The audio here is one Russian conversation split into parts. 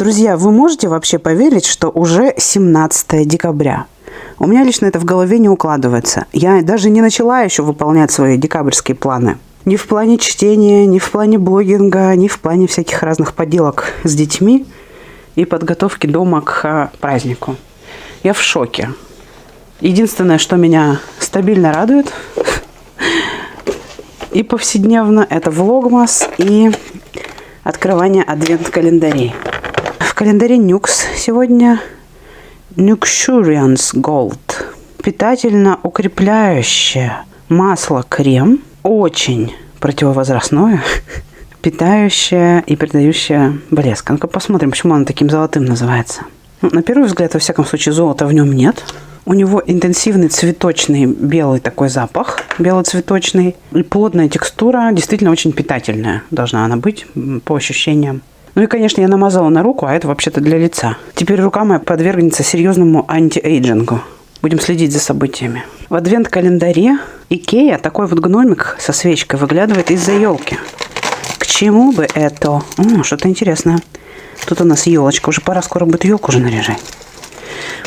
Друзья, вы можете вообще поверить, что уже 17 декабря? У меня лично это в голове не укладывается. Я даже не начала еще выполнять свои декабрьские планы. Ни в плане чтения, ни в плане блогинга, ни в плане всяких разных поделок с детьми и подготовки дома к празднику. Я в шоке. Единственное, что меня стабильно радует и повседневно, это влогмас и открывание адвент-календарей. В календаре Нюкс сегодня Nuxuriance Gold. Питательно укрепляющее масло-крем. Очень противовозрастное, питающее и придающее блеск. Ну-ка посмотрим, почему оно таким золотым называется. На первый взгляд, во всяком случае, золота в нем нет. У него интенсивный цветочный белый такой запах, белоцветочный. И плотная текстура, действительно очень питательная должна она быть, по ощущениям. Ну и, конечно, я намазала на руку, а это вообще-то для лица. Теперь рука моя подвергнется серьезному антиэйджингу. Будем следить за событиями. В адвент-календаре Икея такой вот гномик со свечкой выглядывает из-за елки. К чему бы это? О, что-то интересное. Тут у нас елочка. Уже пора, скоро будет елку уже наряжать.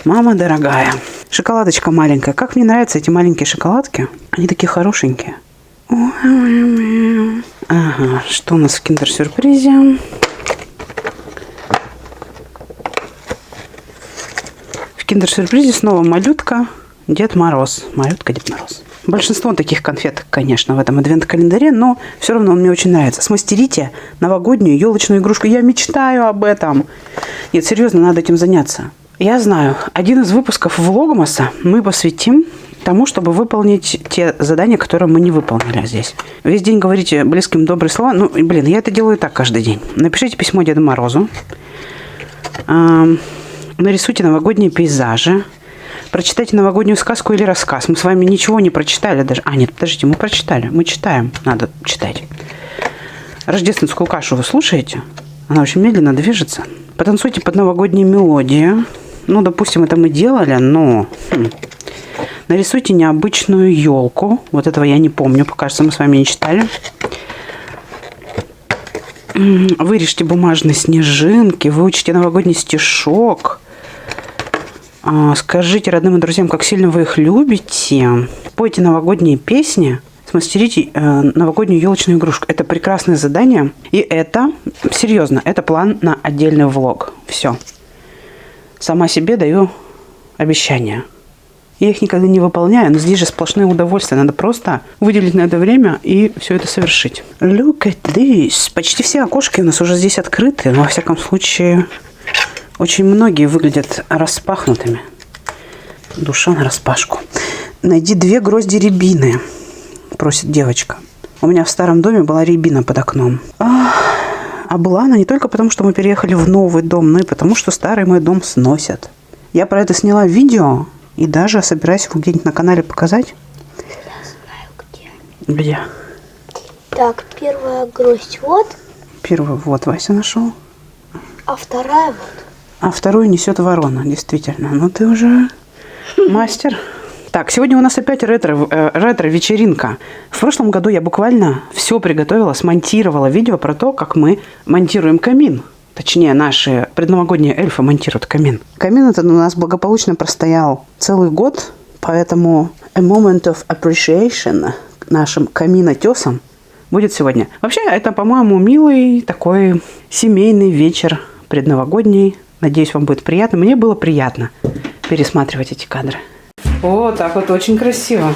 Мама дорогая. Шоколадочка маленькая. Как мне нравятся эти маленькие шоколадки. Они такие хорошенькие. Ага, что у нас в киндер-сюрпризе? В киндер-сюрпризе снова малютка Дед Мороз. Малютка Дед Мороз. Большинство таких конфет, конечно, в этом адвент-календаре, но все равно он мне очень нравится. Смастерите новогоднюю елочную игрушку. Я мечтаю об этом. Нет, серьезно, надо этим заняться. Я знаю, один из выпусков влогмаса мы посвятим тому, чтобы выполнить те задания, которые мы не выполнили здесь. Весь день говорите близким добрые слова. Ну, блин, я это делаю так каждый день. Напишите письмо Деду Морозу. Нарисуйте новогодние пейзажи. Прочитайте новогоднюю сказку или рассказ. Мы с вами ничего не прочитали даже. А, нет, подождите, мы прочитали. Мы читаем. Надо читать. Рождественскую кашу вы слушаете? Она очень медленно движется. Потанцуйте под новогодние мелодии. Ну, допустим, это мы делали, но... Нарисуйте необычную елку. Вот этого я не помню. Кажется, мы с вами не читали. Вырежьте бумажные снежинки. Выучите новогодний стишок. Скажите родным и друзьям, как сильно вы их любите. Пойте новогодние песни. Смастерите новогоднюю елочную игрушку. Это прекрасное задание. И это, серьезно, это план на отдельный влог. Все. Сама себе даю обещания. Я их никогда не выполняю, но здесь же сплошные удовольствия. Надо просто выделить на это время и все это совершить. Look at this. Почти все окошки у нас уже здесь открыты. Но, во всяком случае, очень многие выглядят распахнутыми. Душа нараспашку. Найди 2 грозди рябины, просит девочка. У меня в старом доме была рябина под окном. А была она не только потому, что мы переехали в новый дом, но и потому, что старый мой дом сносят. Я про это сняла видео и даже собираюсь его где-нибудь на канале показать. Я знаю, где. Где? Так, первая гроздь вот. Первую вот Вася нашел. А вторая вот. А вторую несет ворона, действительно. Ну ты уже мастер. Так, сегодня у нас опять ретро-вечеринка. В прошлом году я буквально все приготовила, смонтировала видео про то, как мы монтируем камин. Точнее, наши предновогодние эльфы монтируют камин. Камин этот у нас благополучно простоял целый год, поэтому a moment of appreciation нашим каминотесам будет сегодня. Вообще, это, по-моему, милый такой семейный вечер предновогодний. Надеюсь, вам будет приятно. Мне было приятно пересматривать эти кадры. О, так вот очень красиво.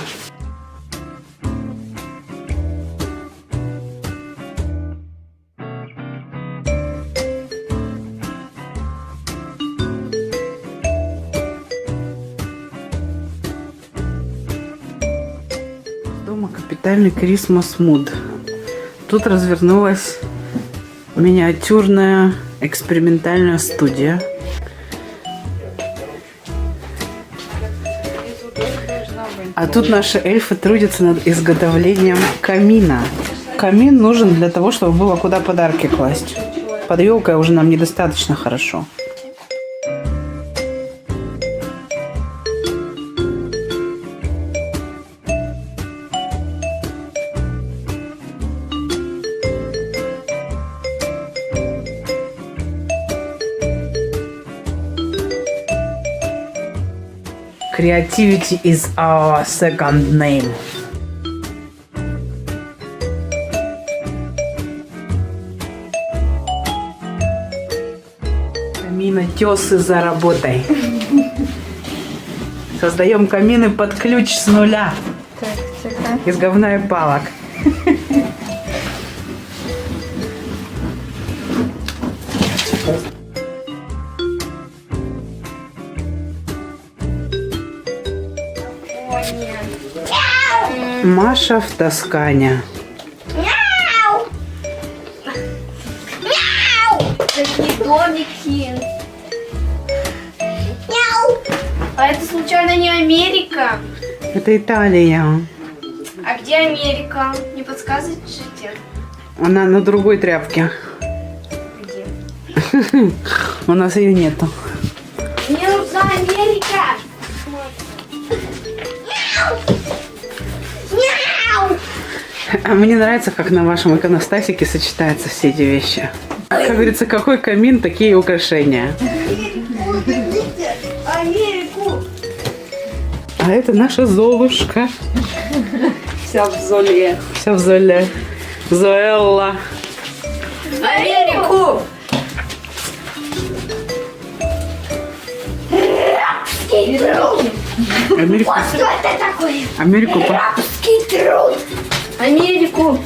Дома капитальный Christmas mood. Тут развернулась миниатюрная экспериментальная студия. А тут наши эльфы трудятся над изготовлением камина. Камин нужен для того, чтобы было куда подарки класть. Под елкой уже нам недостаточно хорошо. Creativity is our second name. Каминотесы за работой. Создаем камины под ключ с нуля. Из говна и палок. Маша в Тоскане. Такие домики. А это случайно не Америка? Это Италия. А где Америка? Не подсказываете? Она на другой тряпке. Где? У нас ее нету. Мне нужна Америка! А мне нравится, как на вашем иконостасике сочетаются все эти вещи. Как говорится, какой камин, такие украшения. Америку! А это наша Золушка. Вся в золе. Вся в Золе. Зоэлла. Америку! Америку. Что это такое? Америку. Рабский труд! Америку!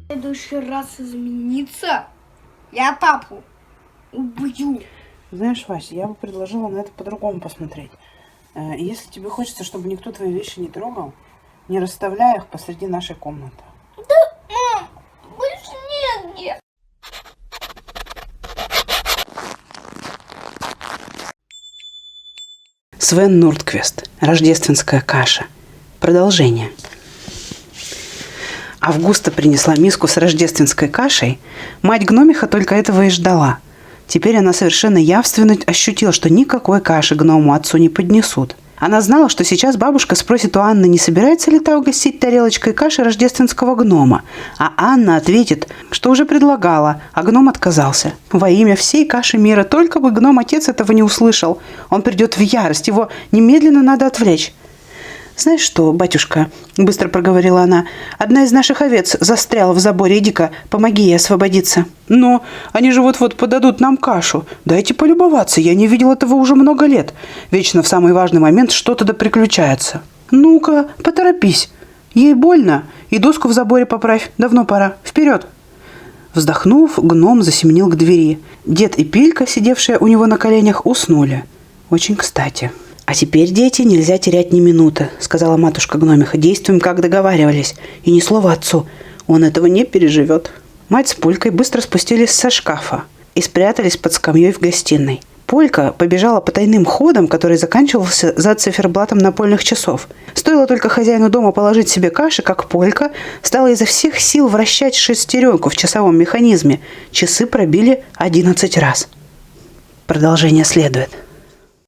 В следующий раз измениться, я папу убью. Знаешь, Вася, я бы предложила на это по-другому посмотреть. Если тебе хочется, чтобы никто твои вещи не трогал, не расставляй их посреди нашей комнаты. Мам, больше негде. Свен Нордквест. Рождественская каша. Продолжение. Августа принесла миску с рождественской кашей. Мать гномиха только этого и ждала. Теперь она совершенно явственно ощутила, что никакой каши гному отцу не поднесут. Она знала, что сейчас бабушка спросит у Анны, не собирается ли та угостить тарелочкой каши рождественского гнома. А Анна ответит, что уже предлагала, а гном отказался. Во имя всей каши мира, только бы гном-отец этого не услышал. Он придет в ярость, его немедленно надо отвлечь. «Знаешь что, батюшка?» – быстро проговорила она. «Одна из наших овец застряла в заборе. Иди-ка, помоги ей освободиться». «Но они же вот-вот подадут нам кашу. Дайте полюбоваться, я не видел этого уже много лет. Вечно в самый важный момент что-то да приключается». «Ну-ка, поторопись. Ей больно. И доску в заборе поправь. Давно пора. Вперед!» Вздохнув, гном засеменил к двери. Дед и Пилька, сидевшие у него на коленях, уснули. Очень кстати. «А теперь, дети, нельзя терять ни минуты», — сказала матушка гномиха. «Действуем, как договаривались. И ни слова отцу. Он этого не переживет». Мать с Полькой быстро спустились со шкафа и спрятались под скамьей в гостиной. Полька побежала по тайным ходам, который заканчивался за циферблатом напольных часов. Стоило только хозяину дома положить себе каши, как Полька стала изо всех сил вращать шестеренку в часовом механизме. Часы пробили 11 раз. Продолжение следует.